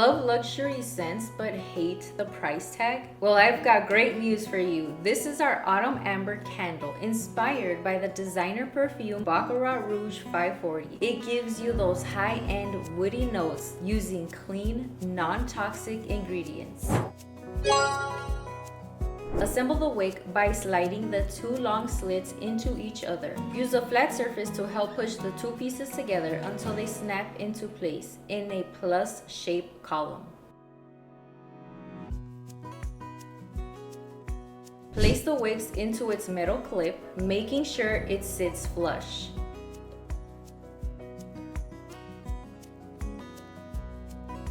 Love luxury scents but hate the price tag? Well, I've got great news for you. This is our Autumn Amber candle inspired by the designer perfume Baccarat Rouge 540. It gives you those high-end woody notes using clean, non-toxic ingredients. Assemble the wick by sliding the two long slits into each other. Use a flat surface to help push the two pieces together until they snap into place in a plus-shaped column. Place the wicks into its metal clip, making sure it sits flush.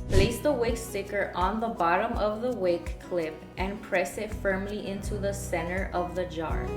Place the wick sticker on the bottom of the wick clip and press it firmly into the center of the jar.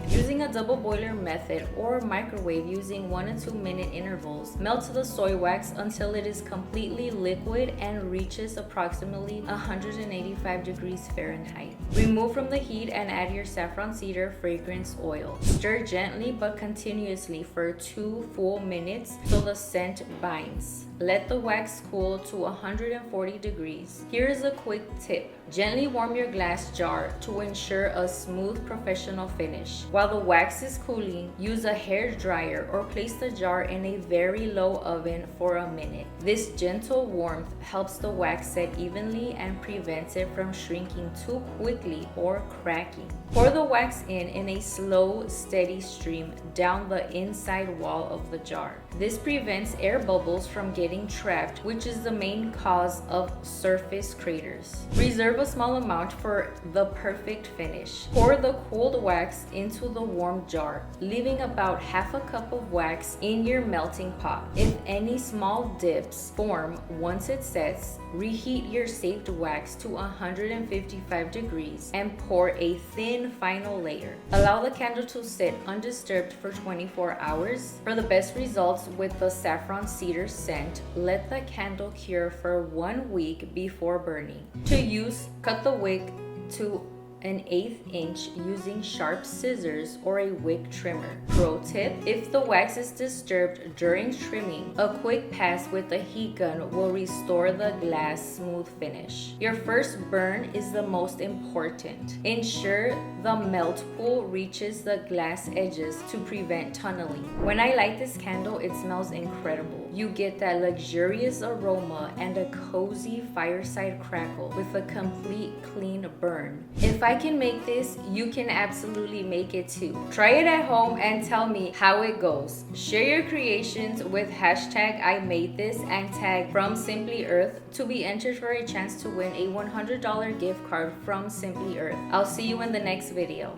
Using a double boiler method or microwave using 1 and 2 minute intervals, melt the soy wax until it is completely liquid and reaches approximately 185 degrees Fahrenheit. Remove from the heat and add your saffron cedar fragrance oil. Stir gently but continuously for 2 full minutes so the scent binds. Let the wax cool to 140 degrees. Here is a quick tip. Gently warm your glass jar to ensure a smooth professional finish. While the wax is cooling, use a hair dryer or place the jar in a very low oven for a minute. This gentle warmth helps the wax set evenly and prevents it from shrinking too quickly or cracking. Pour the wax in a slow, steady stream down the inside wall of the jar. This prevents air bubbles from getting trapped, which is the main cause of surface craters. Reserve a small amount for the perfect finish. Pour the cooled wax into the warm jar, leaving about half a cup of wax in your melting pot. If any small dips form once it sets, reheat your saved wax to 155 degrees and pour a thin final layer. Allow the candle to sit undisturbed for 24 hours. For the best results with the saffron cedar scent, let the candle cure for 1 week before burning. To use, cut the wick to 1/8 inch using sharp scissors or a wick trimmer. Pro tip: if the wax is disturbed during trimming, a quick pass with a heat gun will restore the glass smooth finish. Your first burn is the most important. Ensure the melt pool reaches the glass edges to prevent tunneling. When I light this candle, it smells incredible. You get that luxurious aroma and a cozy fireside crackle with a complete clean burn. If I can make this, you can absolutely make it too. Try it at home and tell me how it goes. Share your creations with hashtag I made this and tag From Simply Earth to be entered for a chance to win a $100 gift card from Simply Earth. I'll see you in the next video.